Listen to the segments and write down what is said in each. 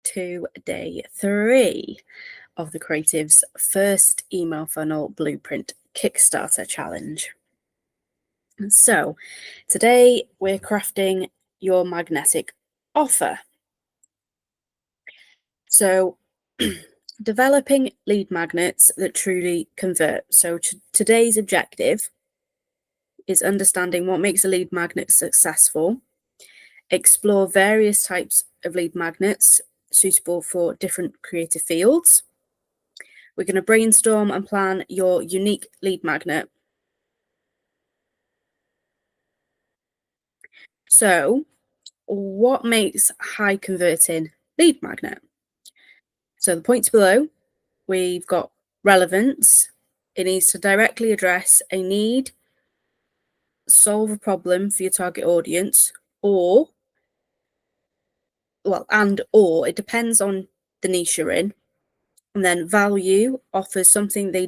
to day 3 of the Creative's first email funnel blueprint Kickstarter challenge. So today we're crafting your magnetic offer. So developing lead magnets that truly convert. So today's objective is understanding what makes a lead magnet successful, explore various types of lead magnets suitable for different creative fields. We're going to brainstorm and plan your unique lead magnet. So, what makes high converting lead magnet? So the points below, we've got relevance. It needs to directly address a need, solve a problem for your target audience, or it depends on the niche you're in. And then value offers something they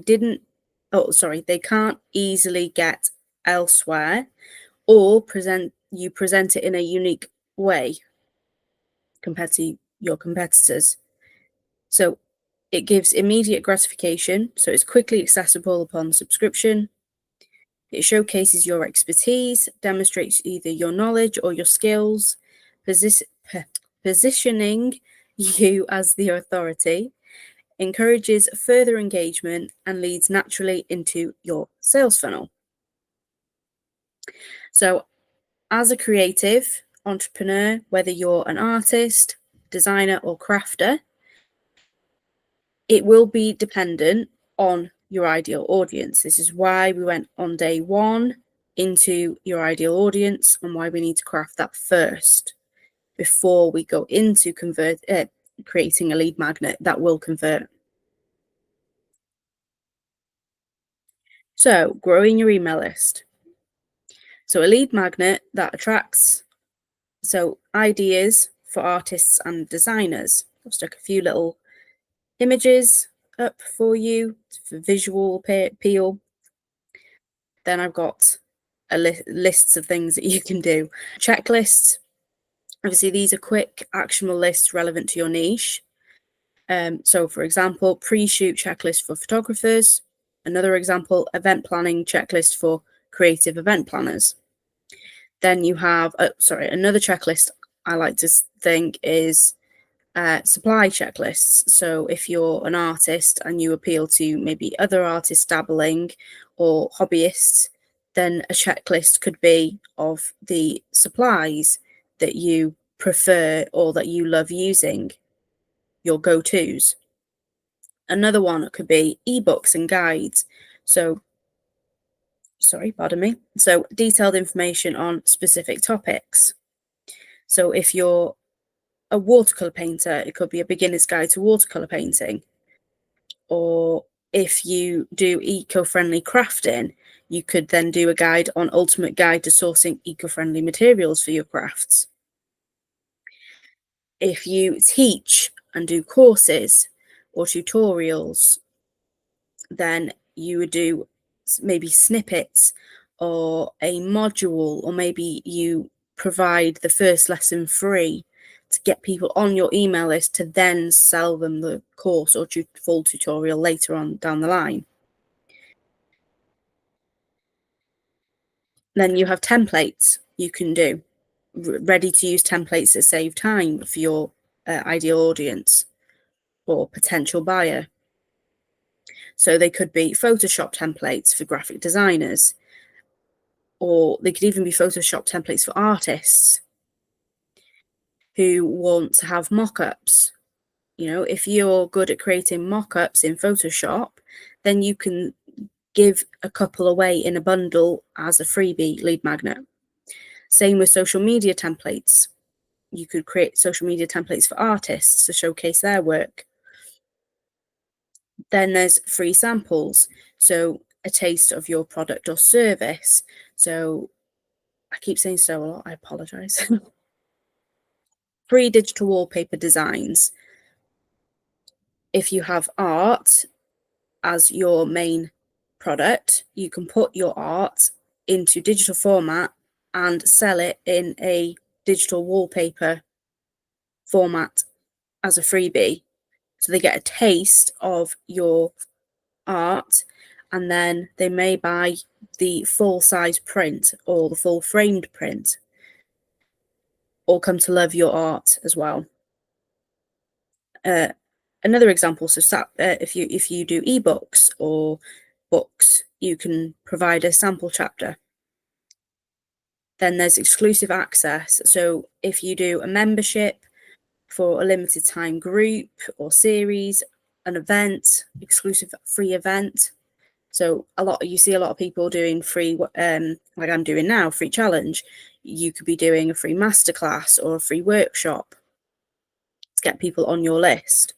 can't easily get elsewhere, or present it in a unique way compared to your competitors. So it gives immediate gratification, so it's quickly accessible upon subscription. It showcases your expertise, demonstrates either your knowledge or your skills, positioning you as the authority, encourages further engagement, and leads naturally into your sales funnel. So as a creative entrepreneur, whether you're an artist, designer, or crafter, it will be dependent on your ideal audience. This is why we went on day 1 into your ideal audience and why we need to craft that first before we go into creating a lead magnet that will convert. So, growing your email list. So, a lead magnet that attracts ideas for artists and designers. I've stuck a few little images up for you for visual appeal. Then I've got a lists of things that you can do. Checklists. Obviously, these are quick, actionable lists relevant to your niche. So, for example, pre-shoot checklist for photographers. Another example, event planning checklist for creative event planners. Then you have, another checklist I like to think is supply checklists. So if you're an artist and you appeal to maybe other artists dabbling or hobbyists, then a checklist could be of the supplies that you prefer or that you love using, your go-tos. Another one could be ebooks and guides. So detailed information on specific topics. So if you're a watercolor painter, it could be a beginner's guide to watercolor painting. Or if you do eco-friendly crafting, you could then do a guide on ultimate guide to sourcing eco-friendly materials for your crafts. If you teach and do courses or tutorials, then you would do maybe snippets or a module, or maybe you provide the first lesson free to get people on your email list to then sell them the course or full tutorial later on down the line. Then you have templates you can do, ready to use templates that save time for your ideal audience or potential buyer. So they could be Photoshop templates for graphic designers, or they could even be Photoshop templates for artists who want to have mock-ups. You know, if you're good at creating mock-ups in Photoshop, then you can give a couple away in a bundle as a freebie lead magnet. Same with social media templates. You could create social media templates for artists to showcase their work. Then there's free samples. So a taste of your product or service. So I keep saying so a lot, I apologize. Free digital wallpaper designs. If you have art as your main product, you can put your art into digital format and sell it in a digital wallpaper format as a freebie. So they get a taste of your art, and then they may buy the full size print or the full framed print, or come to love your art as well. Another example, so if you do ebooks or books, you can provide a sample chapter. Then there's exclusive access. So if you do a membership for a limited time group or series, an event, exclusive free event. So you see a lot of people doing free, like I'm doing now, free challenge. You could be doing a free masterclass or a free workshop to get people on your list.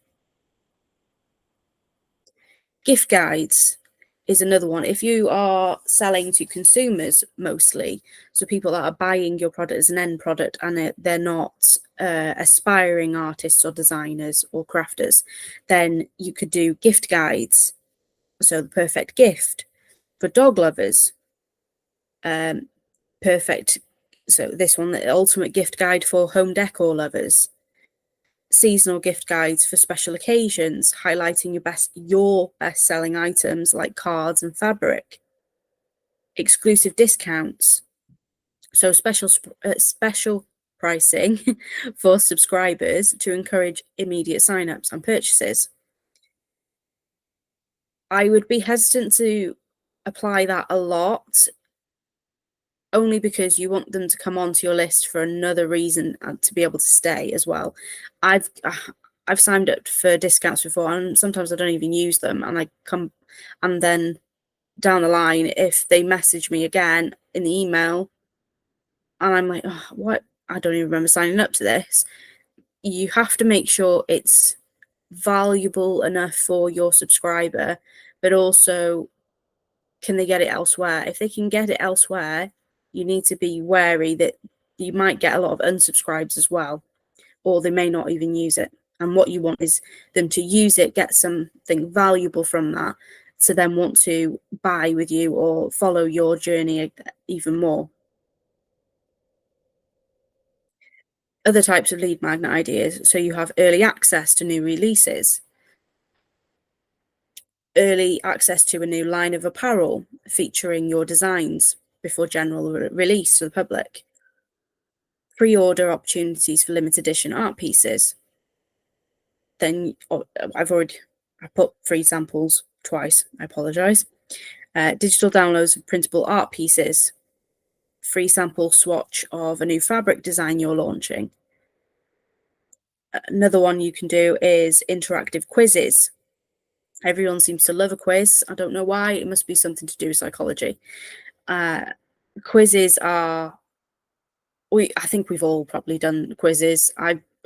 Gift guides is another one. If you are selling to consumers mostly, so people that are buying your product as an end product, and they're not aspiring artists or designers or crafters, then you could do gift guides. So the perfect gift for dog lovers, perfect. So this one, the ultimate gift guide for home decor lovers. Seasonal gift guides for special occasions, highlighting your best-selling items like cards and fabric. Exclusive discounts, so special pricing for subscribers to encourage immediate sign-ups and purchases. I would be hesitant to apply that a lot, only because you want them to come onto your list for another reason and to be able to stay as well. I've signed up for discounts before, and sometimes I don't even use them, and then down the line, if they message me again in the email and I'm like, oh, what? I don't even remember signing up to this. You have to make sure it's valuable enough for your subscriber, but also, can they get it elsewhere? If they can get it elsewhere, you need to be wary that you might get a lot of unsubscribes as well, or they may not even use it. And what you want is them to use it, get something valuable from that, to then want to buy with you or follow your journey even more. Other types of lead magnet ideas. So you have early access to new releases, early access to a new line of apparel featuring your designs before general release to the public, pre-order opportunities for limited edition art pieces. Then I put free samples twice, I apologize. Digital downloads of printable art pieces, free sample swatch of a new fabric design you're launching. Another one you can do is interactive quizzes. Everyone seems to love a quiz. I don't know why. It must be something to do with psychology. Quizzes are, I think we've all probably done quizzes.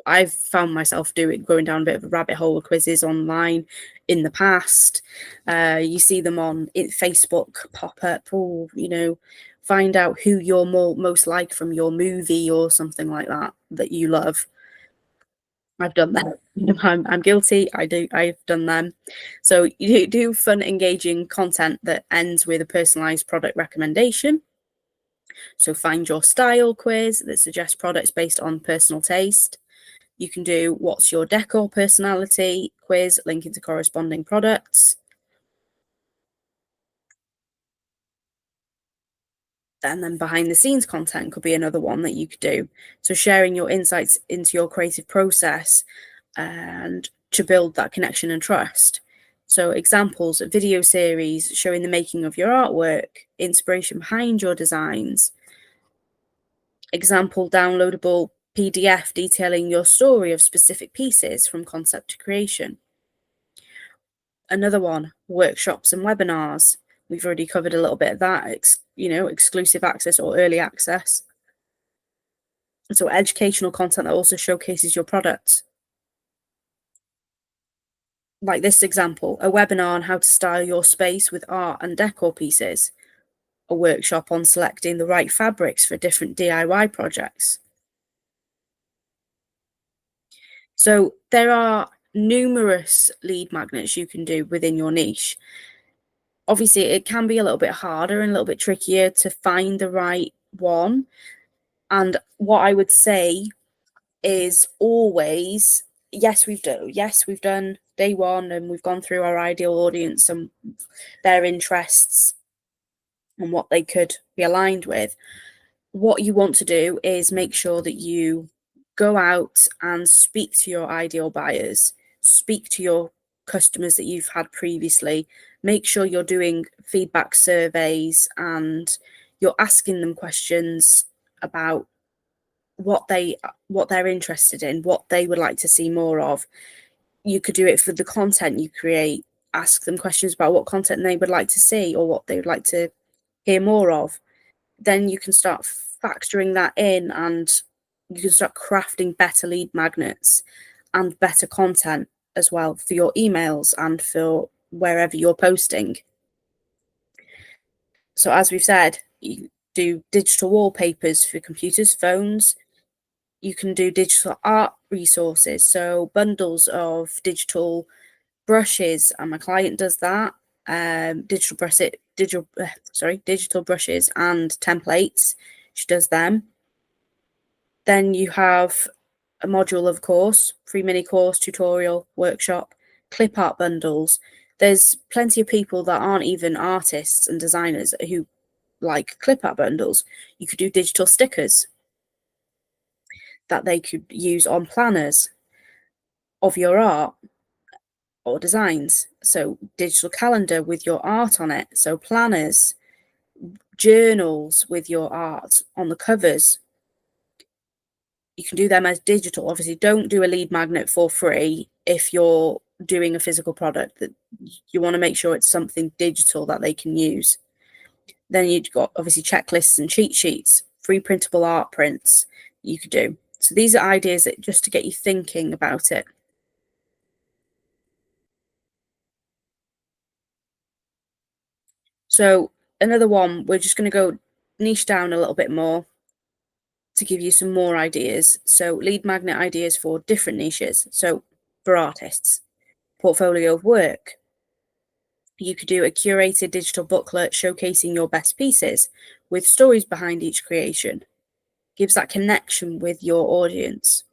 I've found myself going down a bit of a rabbit hole of quizzes online in the past. You see them on Facebook pop up, or find out who you're most like from your movie or something like that you love. I've done that. I'm guilty. I've done them. So you do fun, engaging content that ends with a personalized product recommendation. So find your style quiz that suggests products based on personal taste. You can do what's your decor personality quiz linking to corresponding products. And then behind the scenes content could be another one that you could do. So sharing your insights into your creative process and to build that connection and trust. So examples, a video series showing the making of your artwork, inspiration behind your designs. Example, downloadable PDF detailing your story of specific pieces from concept to creation. Another one, workshops and webinars. We've already covered a little bit of that, exclusive access or early access. So educational content that also showcases your product. Like this example, a webinar on how to style your space with art and decor pieces. A workshop on selecting the right fabrics for different DIY projects. So there are numerous lead magnets you can do within your niche. Obviously, it can be a little bit harder and a little bit trickier to find the right one. And what I would say is always yes, we've done day one, and we've gone through our ideal audience and their interests and what they could be aligned with. What you want to do is make sure that you go out and speak to your ideal buyers, speak to your customers that you've had previously, make sure you're doing feedback surveys and you're asking them questions about what they're interested in, what they would like to see more of. You could do it for the content you create, ask them questions about what content they would like to see or what they would like to hear more of. Then you can start factoring that in, and you can start crafting better lead magnets and better content as well for your emails and for wherever you're posting. So as we've said, you do digital wallpapers for computers, phones. You can do digital art resources, so bundles of digital brushes, and my client does that. Digital brushes and templates. She does them. Then you have a module of course, free mini course, tutorial, workshop, clip art bundles. There's plenty of people that aren't even artists and designers who like clip art bundles. You could do digital stickers that they could use on planners of your art or designs. So digital calendar with your art on it. So planners, journals with your art on the covers. You can do them as digital. Obviously, don't do a lead magnet for free if you're doing a physical product. That you want to make sure it's something digital that they can use. Then you've got obviously checklists and cheat sheets, free printable art prints you could do. So these are ideas that just to get you thinking about it. So another one, we're just going to go niche down a little bit more to give you some more ideas. So lead magnet ideas for different niches. So for artists, portfolio of work. You could do a curated digital booklet showcasing your best pieces with stories behind each creation. Gives that connection with your audience.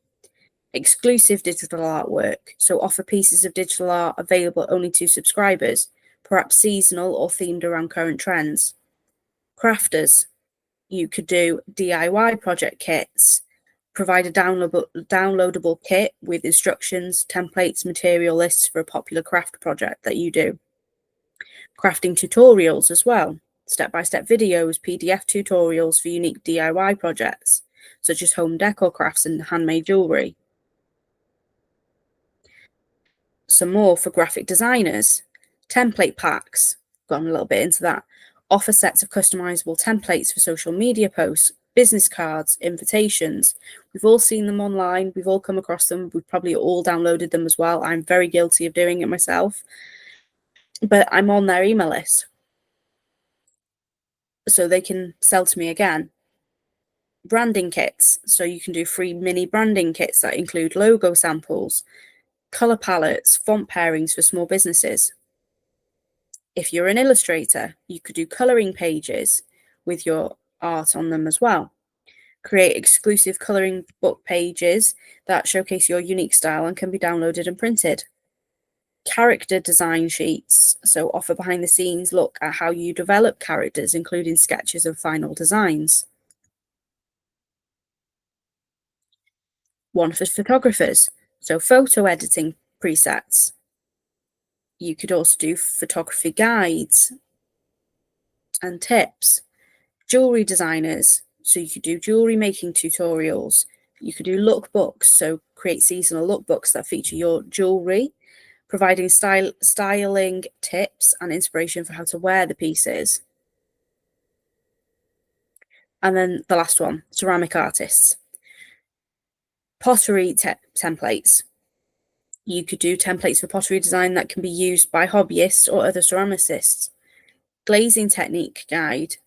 Exclusive digital artwork. So offer pieces of digital art available only to subscribers, perhaps seasonal or themed around current trends. Crafters. You could do DIY project kits. Provide a downloadable kit with instructions, templates, material lists for a popular craft project that you do. Crafting tutorials as well, step-by-step videos, PDF tutorials for unique DIY projects, such as home decor crafts and handmade jewellery. Some more for graphic designers, template packs, gone a little bit into that. Offer sets of customizable templates for social media posts, business cards, invitations. We've all seen them online, we've all come across them, we've probably all downloaded them as well. I'm very guilty of doing it myself, but I'm on their email list, so they can sell to me again. Branding kits, so you can do free mini branding kits that include logo samples, color palettes, font pairings for small businesses. If you're an illustrator, you could do coloring pages with your art on them as well. Create exclusive coloring book pages that showcase your unique style and can be downloaded and printed. Character design sheets, so offer behind the scenes look at how you develop characters, including sketches of final designs. One for photographers, so photo editing presets. You could also do photography guides and tips. Jewelry designers, so you could do jewelry making tutorials. You could do lookbooks, so create seasonal lookbooks that feature your jewelry, providing styling tips and inspiration for how to wear the pieces. And then the last one, ceramic artists. Pottery templates. You could do templates for pottery design that can be used by hobbyists or other ceramicists. Glazing technique guide,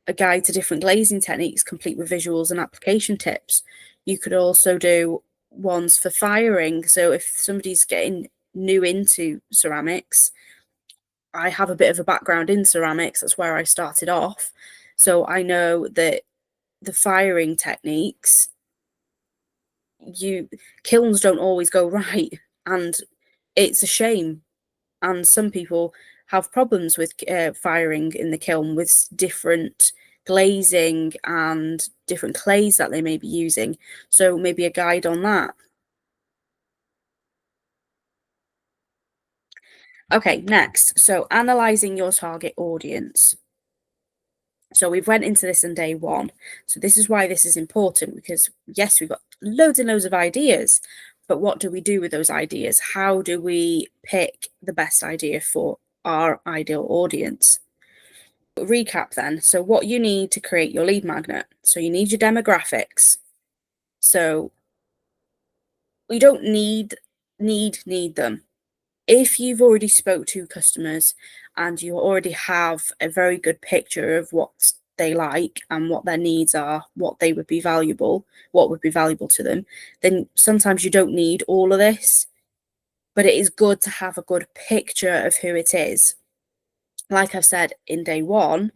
a guide to different glazing techniques, complete with visuals and application tips. You could also do ones for firing. So if somebody's getting new into ceramics, I have a bit of a background in ceramics. That's where I started off. So I know that the firing techniques, kilns don't always go right, and it's a shame. And some people have problems with firing in the kiln with different glazing and different clays that they may be using. So maybe a guide on that. Okay, next. So analyzing your target audience. So we've went into this on day one. So this is why this is important, because yes, we've got loads and loads of ideas, but what do we do with those ideas? How do we pick the best idea for our ideal audience? Recap then. So what you need to create your lead magnet. So you need your demographics. So you don't need them. If you've already spoke to customers and you already have a very good picture of what they like and what their needs are, what would be valuable to them, then sometimes you don't need all of this, but it is good to have a good picture of who it is. Like I've said in day one,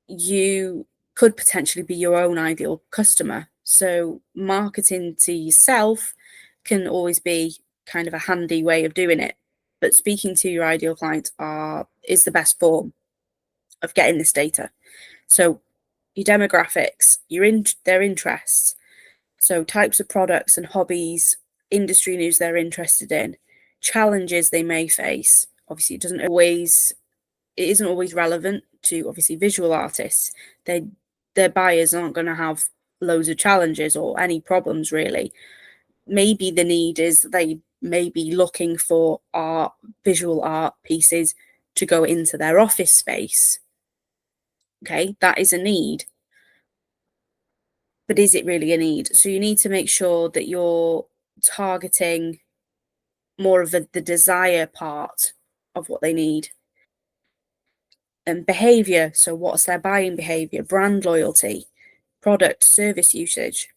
you could potentially be your own ideal customer. So marketing to yourself can always be kind of a handy way of doing it. But speaking to your ideal client is the best form of getting this data. So your demographics, their interests, so types of products and hobbies, industry news they're interested in, challenges they may face. Obviously, it isn't always relevant to obviously visual artists. Their buyers aren't going to have loads of challenges or any problems really. Maybe the need is they may be looking for visual art pieces to go into their office space. Okay, that is a need. But is it really a need? So you need to make sure that you're targeting more of the desire part of what they need. And behavior, so what's their buying behavior, brand loyalty, product service usage.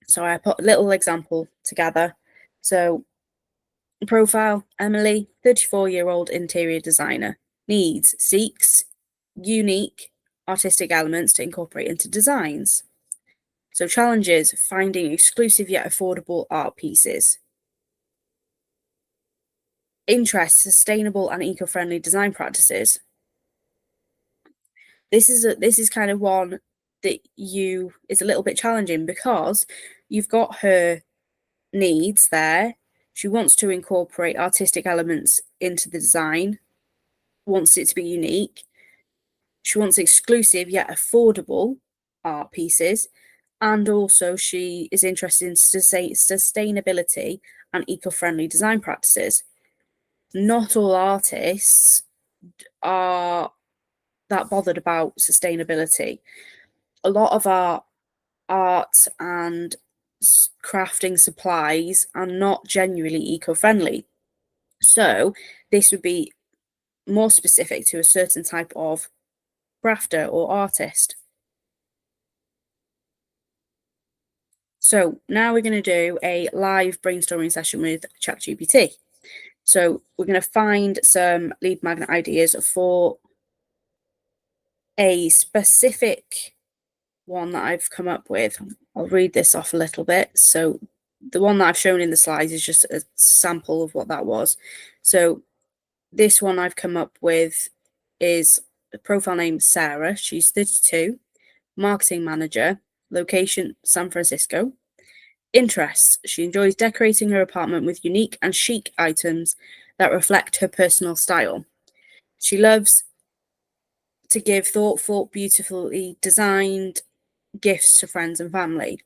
So I put a little example together. So profile, Emily, 34-year-old interior designer, seeks unique artistic elements to incorporate into designs. So challenges, finding exclusive yet affordable art pieces. Interest, sustainable and eco-friendly design practices. This is kind of one that is a little bit challenging because you've got her needs there. She wants to incorporate artistic elements into the design, wants it to be unique. She wants exclusive yet affordable art pieces. And also she is interested in sustainability and eco-friendly design practices. Not all artists are that bothered about sustainability. A lot of our art and crafting supplies are not genuinely eco-friendly. So this would be more specific to a certain type of crafter or artist. So now we're going to do a live brainstorming session with ChatGPT. So we're going to find some lead magnet ideas for a specific one that I've come up with. I'll read this off a little bit. So the one that I've shown in the slides is just a sample of what that was. So this one I've come up with is a profile name Sarah. She's 32, marketing manager, location San Francisco. Interests, she enjoys decorating her apartment with unique and chic items that reflect her personal style. She loves to give thoughtful, beautifully designed gifts to friends and family.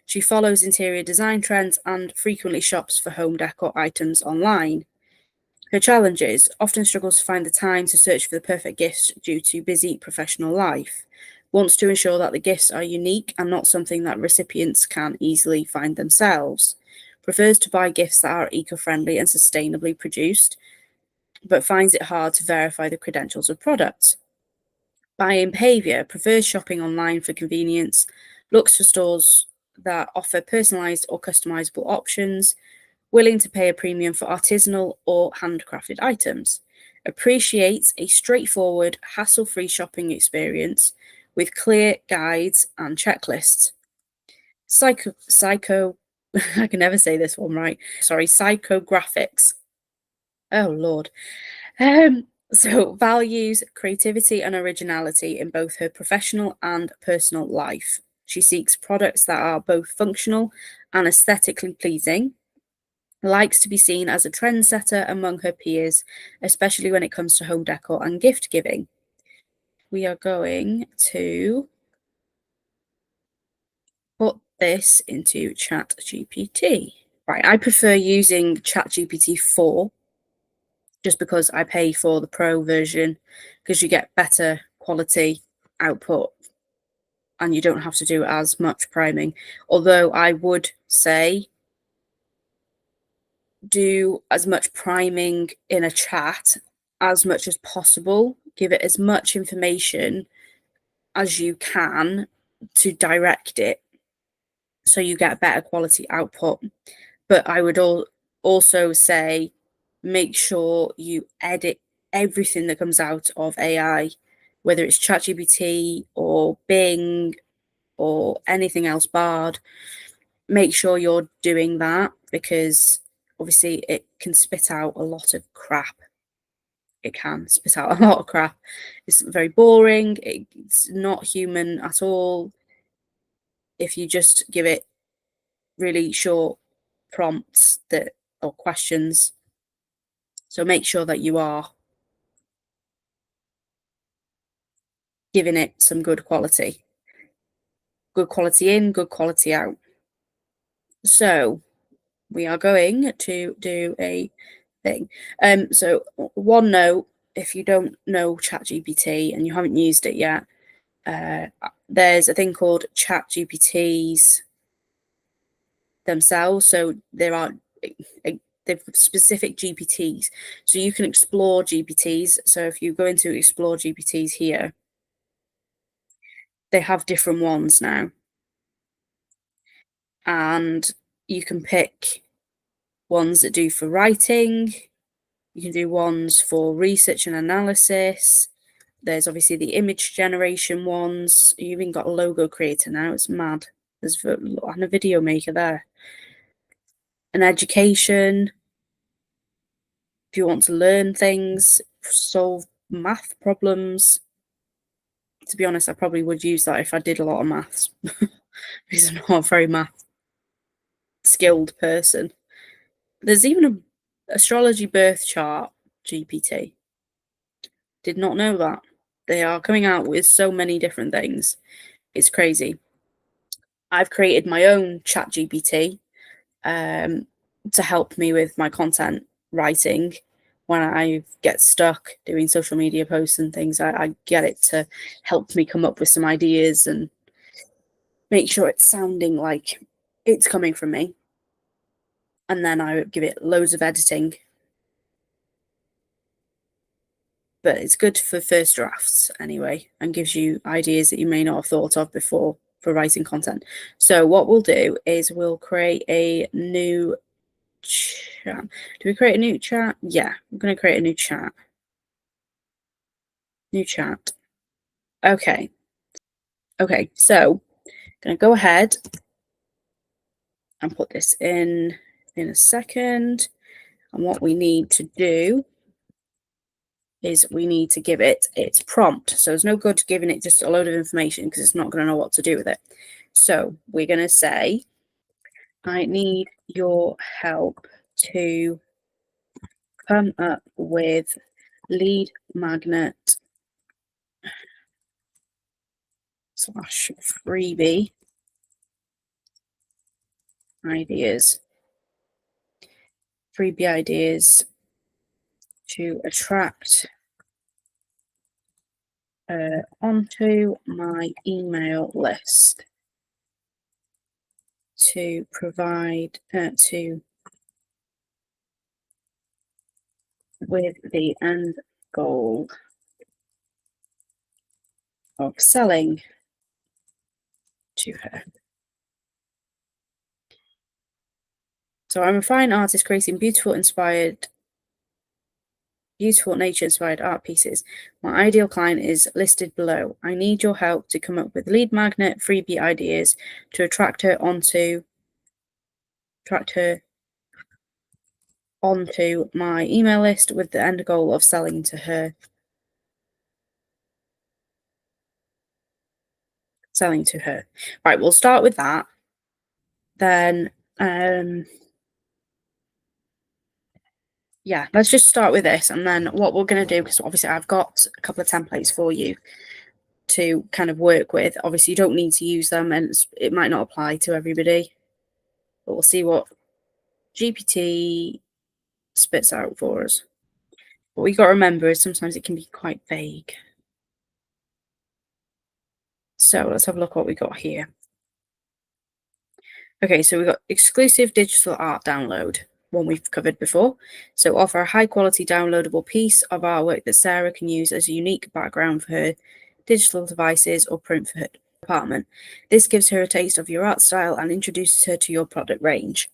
She follows interior design trends and frequently shops for home decor items online. Her challenges: often struggles to find the time to search for the perfect gifts due to busy professional life. Wants to ensure that the gifts are unique and not something that recipients can easily find themselves. Prefers to buy gifts that are eco-friendly and sustainably produced, but finds it hard to verify the credentials of products. Buying behavior: prefers shopping online for convenience, looks for stores that offer personalized or customizable options, willing to pay a premium for artisanal or handcrafted items, appreciates a straightforward, hassle-free shopping experience with clear guides and checklists. psycho I can never say this one right. Sorry, psychographics. Oh Lord. So values creativity and originality in both her professional and personal life. She seeks products that are both functional and aesthetically pleasing, likes to be seen as a trendsetter among her peers, especially when it comes to home decor and gift giving. We are going to put this into ChatGPT. Right, I prefer using ChatGPT 4 just because I pay for the pro version because you get better quality output and you don't have to do as much priming. Although I would say do as much priming in a chat as much as possible. Give it as much information as you can to direct it so you get better quality output. But I would also say make sure you edit everything that comes out of AI, whether it's ChatGPT or Bing or anything else, Bard. Make sure you're doing that because obviously it can spit out a lot of crap. It can spit out a lot of crap. It's very boring. It's not human at all. If you just give it really short prompts that or questions. So make sure that you are giving it some good quality. Good quality in, good quality out. So we are going to do a thing. So one note, if you don't know ChatGPT and you haven't used it yet, there's a thing called ChatGPTs themselves. So there are they're specific GPTs. So you can explore GPTs. So if you go into explore GPTs here, they have different ones now. And you can pick ones that do for writing. You can do ones for research and analysis. There's obviously the image generation ones. You even got a logo creator now. It's mad. There's and a video maker there. An education. If you want to learn things, solve math problems. To be honest, I probably would use that if I did a lot of maths because I'm not a very math skilled person. There's even an astrology birth chart GPT. Did not know that. They are coming out with so many different things. It's crazy. I've created my own chat GPT to help me with my content writing. When I get stuck doing social media posts and things, I get it to help me come up with some ideas and make sure it's sounding like it's coming from me. And then I give it loads of editing. But it's good for first drafts anyway and gives you ideas that you may not have thought of before for writing content. So what we'll do is we'll create a new chat. Do we create a new chat? Yeah, I'm going to create a new chat. New chat. Okay. Okay, so I'm going to go ahead and put this in a second. And what we need to do is we need to give it its prompt. So there's no good giving it just a load of information because it's not going to know what to do with it. So we're going to say, I need your help to come up with lead magnet / freebie ideas. Freebie ideas to attract onto my email list to provide to with the end goal of selling to her. So I'm a fine artist creating beautiful, inspired Beautiful nature-inspired art pieces. My ideal client is listed below. I need your help to come up with lead magnet freebie ideas to attract her onto my email list with the end goal of selling to her. Right, we'll start with that. Then yeah, let's just start with this, and then what we're going to do, because obviously I've got a couple of templates for you to kind of work with. Obviously you don't need to use them, and it might not apply to everybody, but we'll see what GPT spits out for us. What we got to remember is sometimes it can be quite vague. So let's have a look what we got here. Okay, so we've got exclusive digital art download, one we've covered before. So offer a high quality downloadable piece of artwork that Sarah can use as a unique background for her digital devices or print for her apartment. This gives her a taste of your art style and introduces her to your product range.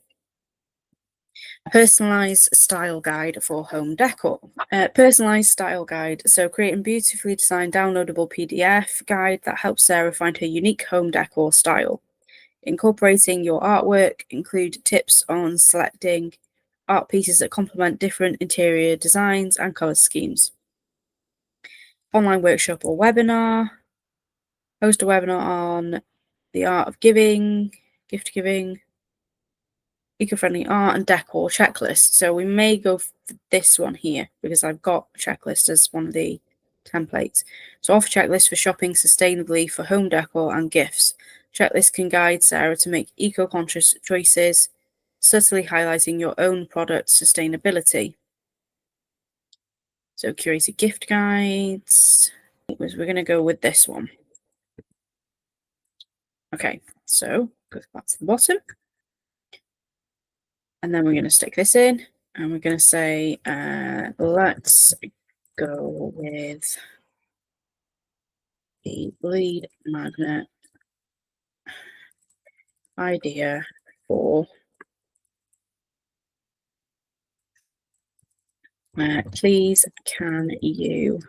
Personalized style guide for home decor. Personalized style guide. So create a beautifully designed downloadable PDF guide that helps Sarah find her unique home decor style. Incorporating your artwork, include tips on selecting art pieces that complement different interior designs and color schemes. Online workshop or webinar. Host a webinar on the art of giving, gift giving, eco-friendly art and decor checklist. So we may go for this one here because I've got a checklist as one of the templates. So offer checklist for shopping sustainably for home decor and gifts. Checklist can guide Sarah to make eco-conscious choices, subtly highlighting your own product sustainability. So curated gift guides. We're going to go with this one. Okay, so go back to the bottom. And then we're going to stick this in and we're going to say, let's go with the lead magnet idea for please can you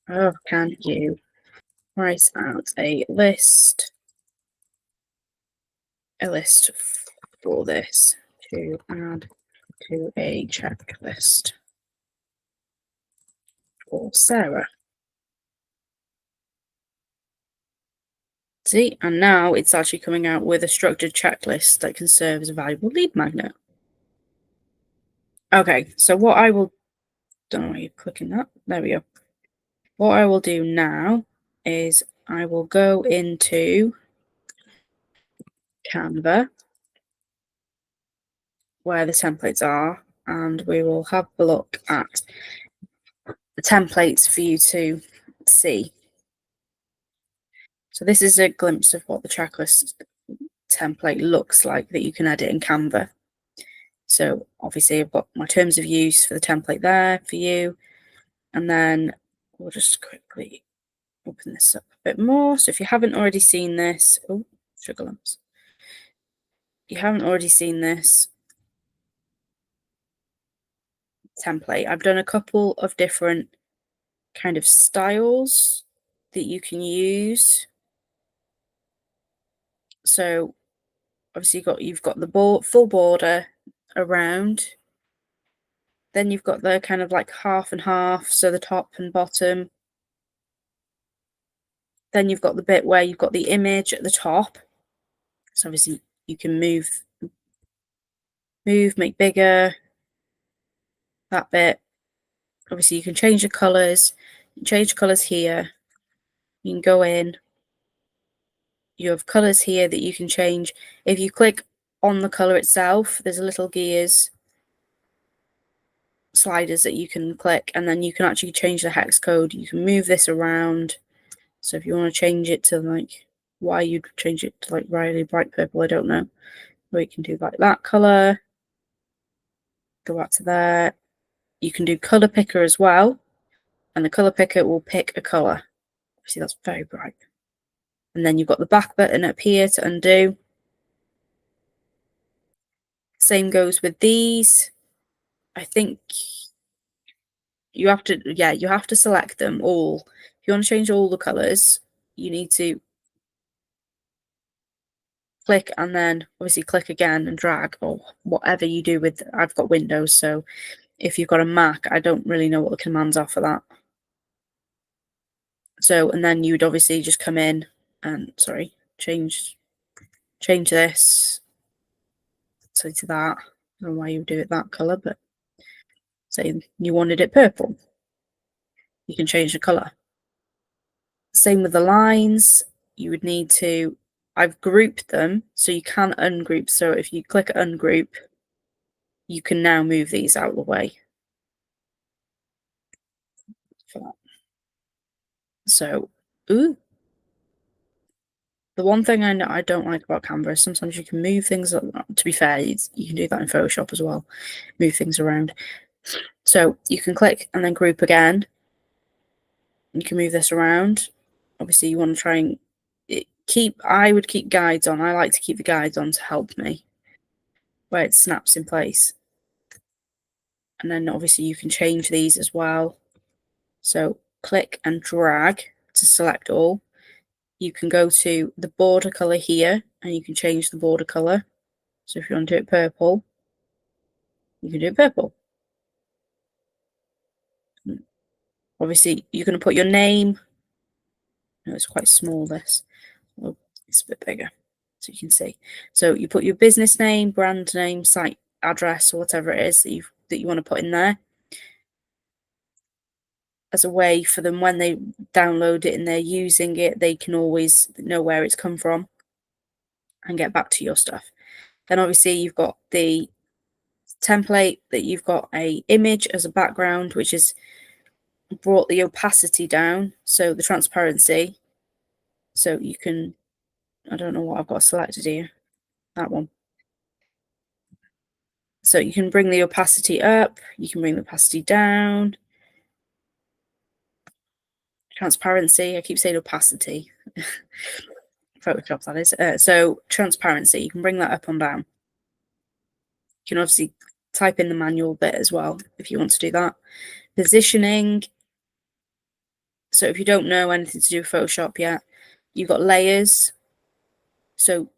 write out a list for this to add to a checklist for Sarah. See, and now it's actually coming out with a structured checklist that can serve as a valuable lead magnet. Okay, so what I will, don't know why you're clicking that, there we go. What I will do now is I will go into Canva where the templates are, and we will have a look at the templates for you to see. So this is a glimpse of what the checklist template looks like that you can edit in Canva. So obviously I've got my terms of use for the template there for you, and then we'll just quickly open this up a bit more. So if you haven't already seen this, oh, sugar lumps. If you haven't already seen this template, I've done a couple of different kind of styles that you can use. So obviously you've got the full border around. Then you've got the kind of like half and half, so the top and bottom. Then you've got the bit where you've got the image at the top. So obviously you can move, make bigger that bit. Obviously you can change the colours. Change colours here. You can go in. You have colours here that you can change. If you click on the colour itself, there's a little gears sliders that you can click, and then you can actually change the hex code. You can move this around. So if you want to change it to like, why you'd change it to like really bright purple, I don't know. Or you can do like that color. Go back to there. You can do color picker as well, and the color picker will pick a color. See, that's very bright. And then you've got the back button up here to undo. Same goes with these. I think you have to, yeah, you have to select them all. If you want to change all the colors, you need to click and then obviously click again and drag, or whatever you do with, I've got Windows, so if you've got a Mac, I don't really know what the commands are for that. So, and then you would obviously just come in and, sorry, change this, say to that. I don't know why you would do it that color, but say you wanted it purple, you can change the color. Same with the lines, you would need to, I've grouped them, so you can ungroup. So if you click ungroup, you can now move these out of the way for that. So, ooh. The one thing I don't like about Canva is sometimes you can move things. To be fair, you can do that in Photoshop as well, move things around. So you can click and then group again. You can move this around. Obviously, you want to try and I would keep guides on. I like to keep the guides on to help me, where it snaps in place. And then obviously you can change these as well. So click and drag to select all. You can go to the border color here and you can change the border color. So if you want to do it purple, you can do it purple. Obviously, you're going to put your name. No, it's quite small, this. Oh, it's a bit bigger, so you can see. So you put your business name, brand name, site address, or whatever it is that you want to put in there, as a way for them when they download it and they're using it, they can always know where it's come from and get back to your stuff. Then obviously you've got the template that you've got a image as a background, which is brought the opacity down, so the transparency, so you can, I don't know what I've got selected here, that one. So you can bring the opacity up, you can bring the opacity down. Transparency, I keep saying opacity. Photoshop, that is. So transparency, you can bring that up and down. You can obviously type in the manual bit as well if you want to do that. Positioning. So if you don't know anything to do with Photoshop yet, you've got layers. So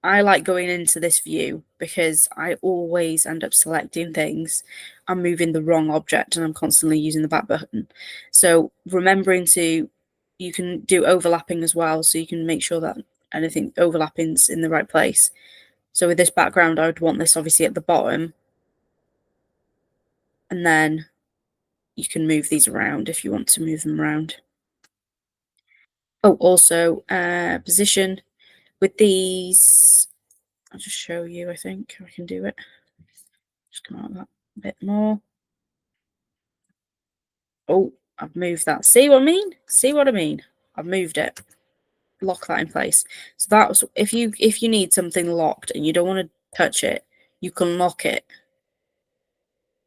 I like going into this view because I always end up selecting things. I'm moving the wrong object and I'm constantly using the back button. So remembering to, you can do overlapping as well. So you can make sure that anything overlapping's in the right place. So with this background, I would want this obviously at the bottom. And then you can move these around if you want to move them around. Oh, also position with these. I'll just show you, I think I can do it. Just come out that a bit more. Oh, I've moved that. See what I mean? See what I mean? I've moved it. Lock that in place. So that was, if you need something locked and you don't want to touch it, you can lock it.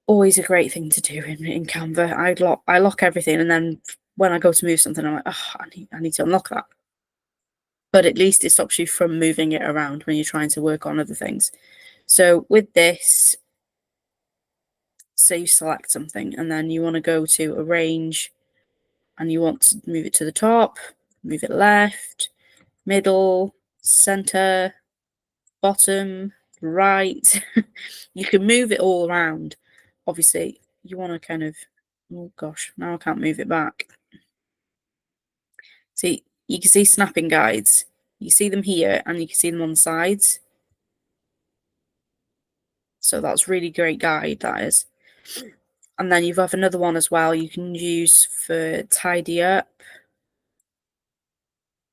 Always a great thing to do in Canva. I lock everything, and then when I go to move something, I'm like, oh, I need to unlock that. But at least it stops you from moving it around when you're trying to work on other things. So with this, say you select something and then you want to go to arrange and you want to move it to the top, move it left, middle, center, bottom, right. You can move it all around. Obviously, you want to kind of, oh gosh, now I can't move it back. See, you can see snapping guides. You see them here and you can see them on the sides. So that's really great guide, that is. And then you have another one as well you can use for tidy up.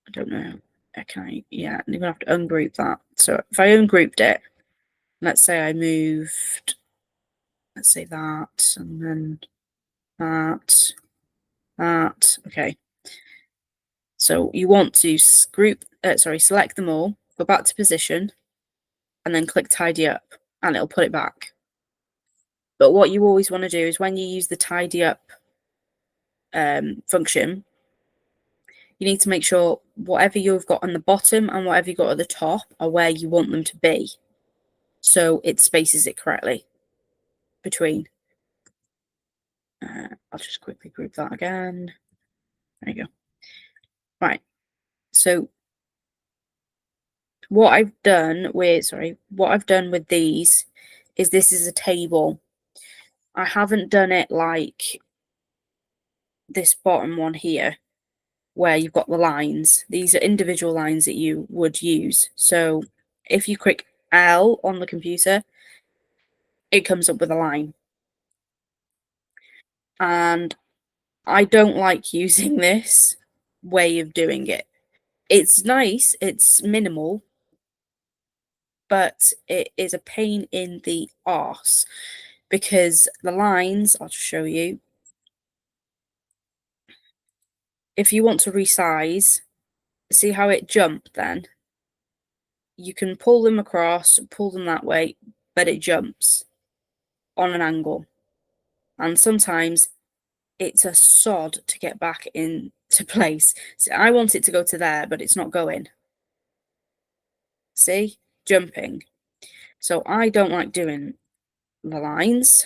I don't know. Okay, yeah, you're gonna have to ungroup that. So if I ungrouped it, let's say I moved, let's say that, and then that, okay. So you want to select them all, go back to position, and then click tidy up, and it'll put it back. But what you always want to do is when you use the tidy up function, you need to make sure whatever you've got on the bottom and whatever you've got at the top are where you want them to be. So it spaces it correctly between. I'll just quickly group that again. There you go. Right. So what I've done with these is this is a table. I haven't done it like this bottom one here, where you've got the lines. These are individual lines that you would use. So if you click L on the computer, it comes up with a line. And I don't like using this way of doing it. It's nice, it's minimal, but it is a pain in the arse because the lines, I'll just show you. If you want to resize, see how it jumped then? You can pull them across, pull them that way, but it jumps on an angle. And sometimes it's a sod to get back into place. So I want it to go to there, but it's not going. See? Jumping. So I don't like doing the lines.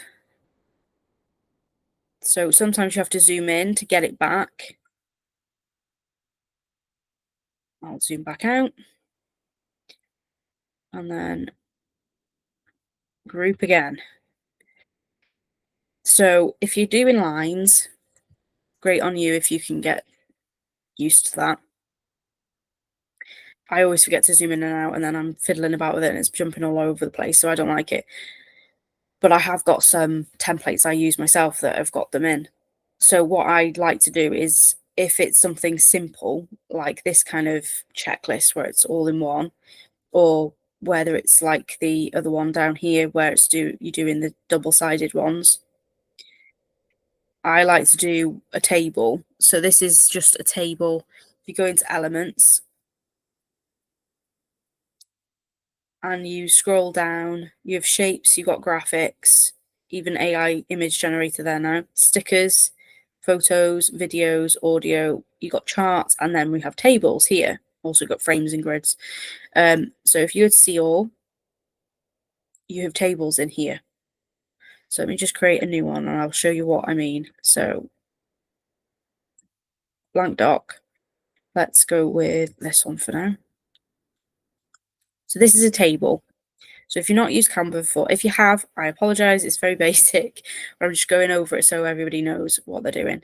So sometimes you have to zoom in to get it back. I'll zoom back out. And then group again. So if you're doing lines, great on you if you can get used to that. I always forget to zoom in and out, and then I'm fiddling about with it and it's jumping all over the place, so I don't like it. But I have got some templates I use myself that have got them in. So what I'd like to do is, if it's something simple, like this kind of checklist where it's all in one, or whether it's like the other one down here where it's you're doing the double-sided ones, I like to do a table. So this is just a table. If you go into elements and you scroll down, you have shapes, you've got graphics, even AI image generator there now, stickers, photos, videos, audio, you got charts, and then we have tables here. Also got frames and grids. So if you were to see all, you have tables in here. So let me just create a new one and I'll show you what I mean. So blank doc. Let's go with this one for now. So this is a table. So if you've not used Canva before, if you have, I apologize, it's very basic. I'm just going over it so everybody knows what they're doing.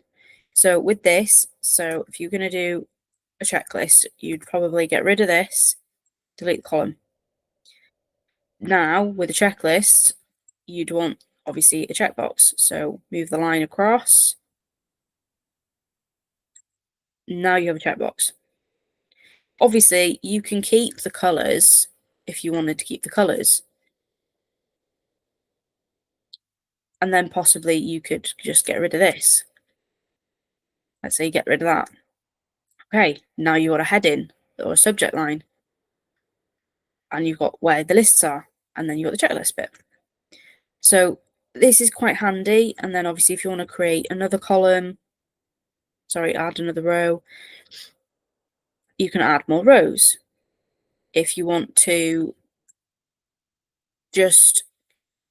So with this, so if you're going to do a checklist, you'd probably get rid of this, delete the column. Now with a checklist, you'd want obviously a checkbox. So move the line across. Now you have a checkbox. Obviously, you can keep the colours if you wanted to keep the colours. And then possibly you could just get rid of this. Let's say you get rid of that. Okay, now you've got a heading or a subject line. And you've got where the lists are. And then you've got the checklist bit. So this is quite handy. And then obviously if you want to create another column, add another row, you can add more rows. If you want to just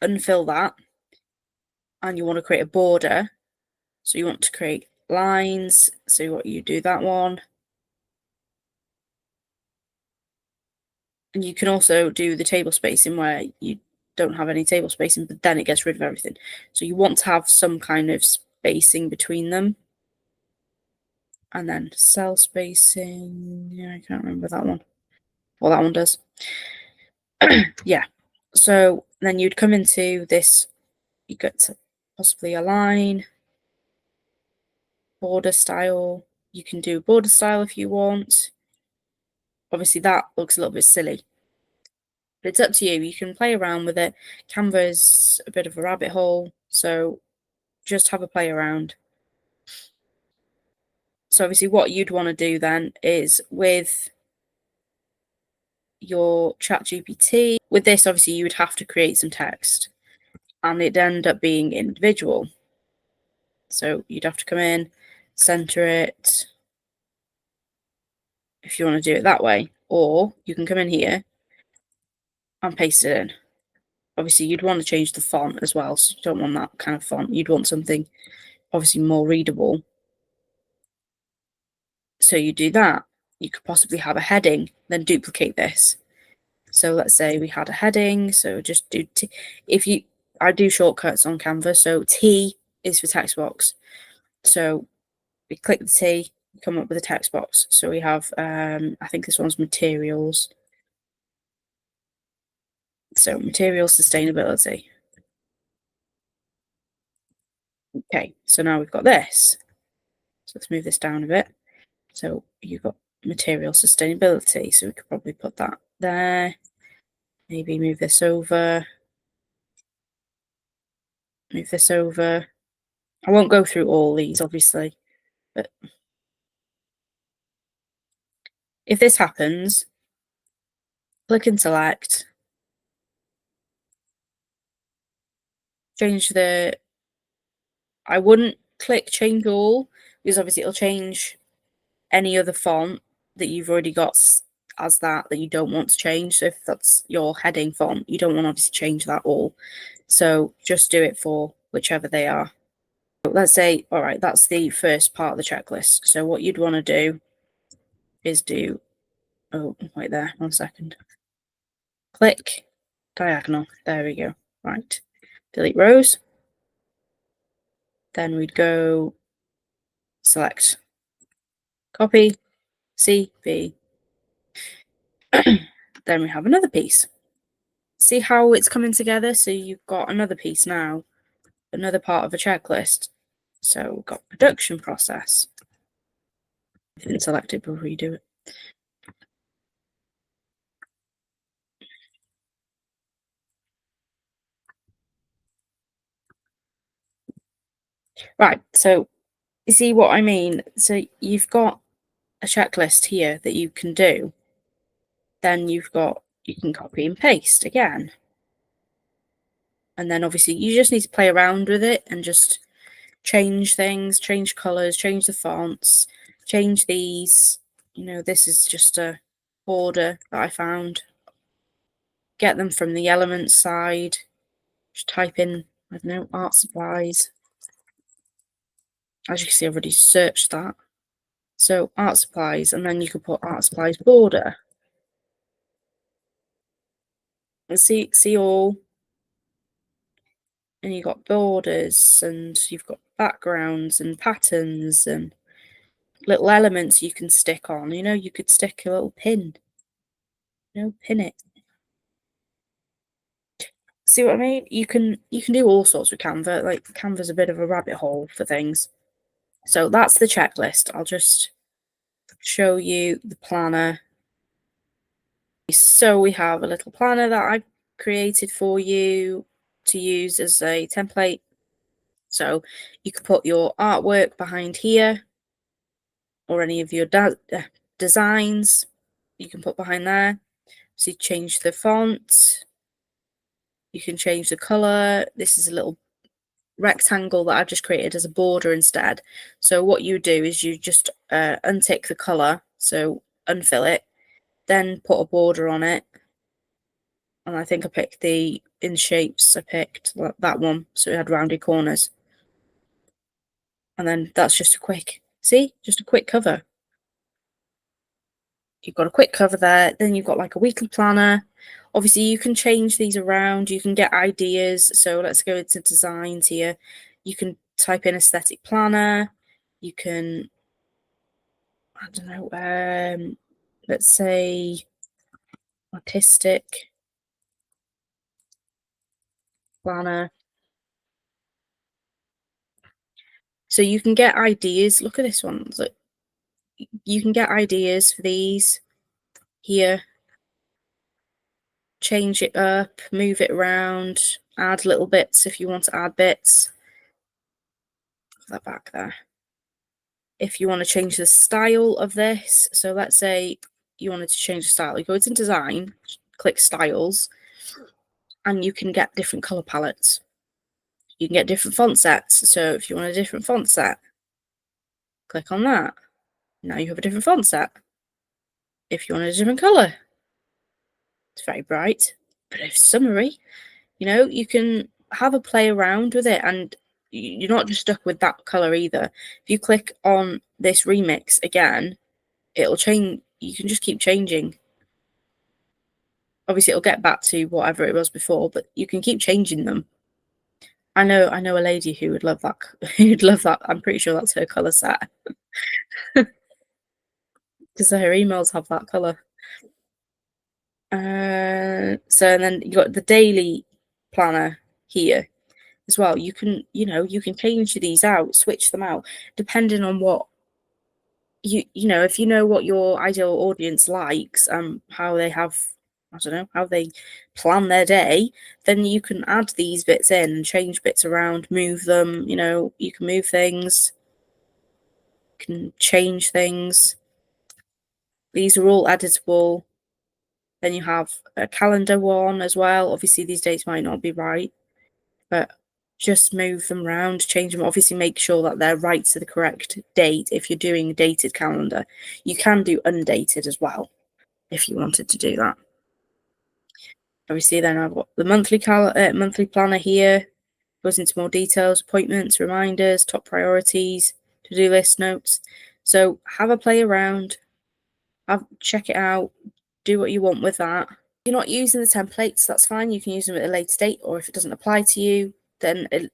unfill that and you want to create a border, so you want to create lines, so what you do that one. And you can also do the table spacing where you don't have any table spacing, but then it gets rid of everything. So you want to have some kind of spacing between them. And then cell spacing, yeah, I can't remember that one. Well, that one does. Yeah. So then you'd come into this, you get to possibly a line, border style. You can do border style if you want. Obviously that looks a little bit silly, but it's up to you. You can play around with it. Canva is a bit of a rabbit hole, so just have a play around. So obviously what you'd want to do then is with your ChatGPT, with this obviously you would have to create some text and it'd end up being individual. So you'd have to come in, center it, if you want to do it that way, or you can come in here and paste it in. Obviously you'd want to change the font as well, so you don't want that kind of font. You'd want something obviously more readable. So you do that. You could possibly have a heading, then duplicate this. So let's say we had a heading. So just do I do shortcuts on Canva. So T is for text box. So we click the T, come up with a text box. So we have, I think this one's materials. So material sustainability. Okay, so now we've got this. So let's move this down a bit. So you've got material sustainability. So we could probably put that there. Maybe move this over. Move this over. I won't go through all these, obviously, but if this happens, click and select. Change the... I wouldn't click change all, because obviously it'll change any other font that you've already got as that you don't want to change. So if that's your heading font, you don't want to obviously change that all. So just do it for whichever they are. Let's say, all right, that's the first part of the checklist. So what you'd want to do is do, oh, wait there, 1 second. Click diagonal. There we go. Right. Delete rows. Then we'd go select copy, C, B. Then we have another piece. See how it's coming together? So you've got another piece now, another part of a checklist. So we've got production process. I didn't select it before you do it. Right, so you see what I mean? So you've got a checklist here that you can do. Then you can copy and paste again. And then obviously you just need to play around with it and just change things, change colors, change the fonts, change these. You know, this is just a border that I found. Get them from the elements side. Just type in, I don't know, art supplies. As you can see, I've already searched that. So art supplies, and then you could put art supplies border. And see all. And you've got borders, and you've got backgrounds and patterns and little elements you can stick on. You know, you could stick a little pin. You know, pin it. See what I mean? You can do all sorts with Canva. Like Canva's a bit of a rabbit hole for things. So that's the checklist. I'll just show you the planner. So we have a little planner that I've created for you to use as a template. So you could put your artwork behind here, or any of your designs you can put behind there. So you change the font, you can change the color. This is a little rectangle that I've just created as a border instead. So what you do is you just untick the color, so unfill it, then put a border on it. And I think I picked the in shapes, I picked that one, so it had rounded corners. And then that's just a quick, see, just a quick cover. You've got a quick cover there, then you've got like a weekly planner. Obviously you can change these around, you can get ideas. So let's go into designs here. You can type in aesthetic planner, you can, I don't know, let's say artistic planner. So you can get ideas. Look at this one. Look, you can get ideas for these here. Change it up, move it around, add little bits if you want to add bits. Put that back there. If you want to change the style of this, so let's say you wanted to change the style, you go to design, click styles, and you can get different color palettes. You can get different font sets. So if you want a different font set, click on that. Now you have a different font set. If you want a different color, it's very bright, but it's summery. You know, you can have a play around with it, and you're not just stuck with that color either. If you click on this remix again, it'll change. You can just keep changing. Obviously, it'll get back to whatever it was before, but you can keep changing them. I know a lady who would love that. Who'd love that. I'm pretty sure that's her color set because her emails have that color. So and then you got the daily planner here as well. You can change these out, switch them out depending on what if you know what your ideal audience likes, how they have, I don't know, how they plan their day, then you can add these bits in and change bits around, move them. You can move things, can change things. These are all editable. Then you have a calendar one as well. Obviously, these dates might not be right, but just move them around, change them. Obviously, make sure that they're right to the correct date if you're doing a dated calendar. You can do undated as well if you wanted to do that. Obviously, then I've got the monthly planner here. Goes into more details, appointments, reminders, top priorities, to-do list, notes. So have a play around, check it out, do what you want with that. If you're not using the templates, that's fine. You can use them at a later date, or if it doesn't apply to you, then at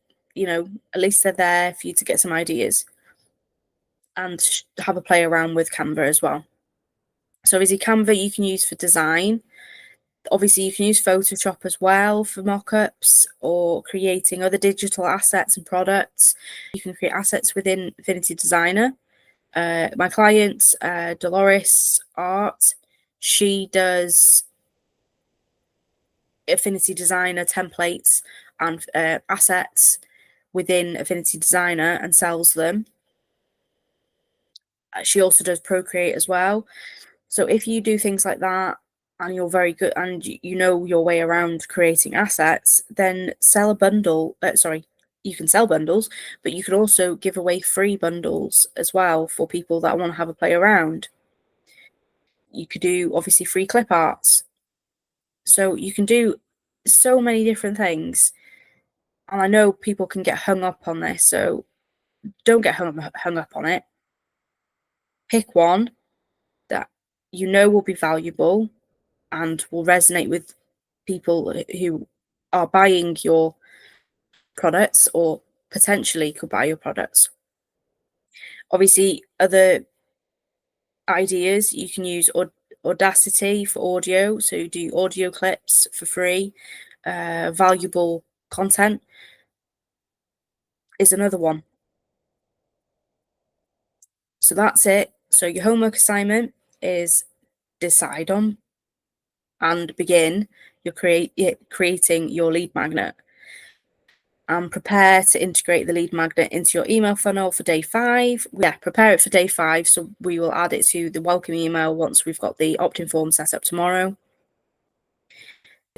least they're there for you to get some ideas and have a play around with Canva as well. So obviously Canva you can use for design. Obviously you can use Photoshop as well for mock-ups or creating other digital assets and products. You can create assets within Affinity Designer. My client, Dolores Art, she does Affinity Designer templates and assets within Affinity Designer and sells them. She also does Procreate as well. So if you do things like that and you're very good and you know your way around creating assets, then sell a bundle. You can sell bundles, but you can also give away free bundles as well for people that want to have a play around. You could do obviously free clip arts. So you can do so many different things. And I know people can get hung up on this, so don't get hung up on it. Pick one that you know will be valuable and will resonate with people who are buying your products or potentially could buy your products. Obviously, other ideas, you can use Audacity for audio, so do audio clips for free. Valuable content is another one. So that's it. So your homework assignment is decide on and begin your creating your lead magnet, and prepare to integrate the lead magnet into your email funnel for day 5. Prepare it for day 5. So we will add it to the welcome email once we've got the opt-in form set up tomorrow.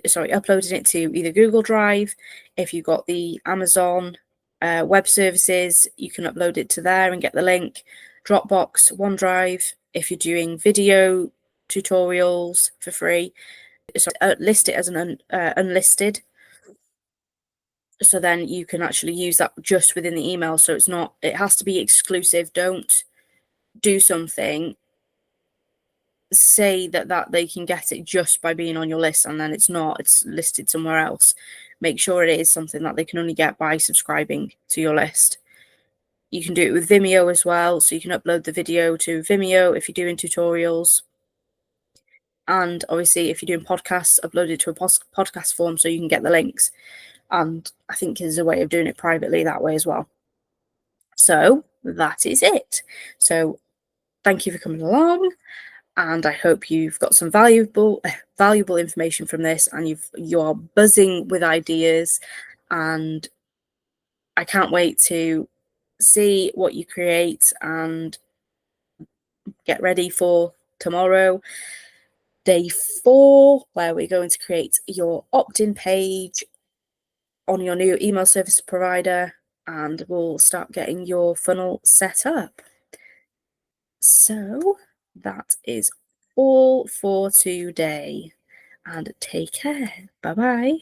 Uploading it to either Google Drive. If you've got the Amazon web services, you can upload it to there and get the link. Dropbox, OneDrive. If you're doing video tutorials for free, list it as an unlisted. So then you can actually use that just within the email. So it has to be exclusive. Don't do something, say that they can get it just by being on your list and then it's listed somewhere else. Make sure it is something that they can only get by subscribing to your list. You can do it with Vimeo as well. So you can upload the video to Vimeo if you're doing tutorials. And obviously, if you're doing podcasts, upload it to a podcast form so you can get the links. And I think there's a way of doing it privately that way as well. So that is it. So thank you for coming along, and I hope you've got some valuable information from this, and you're buzzing with ideas, and I can't wait to see what you create and get ready for tomorrow, day 4, where we're going to create your opt-in page on your new email service provider, and we'll start getting your funnel set up. So that is all for today, and take care. Bye bye.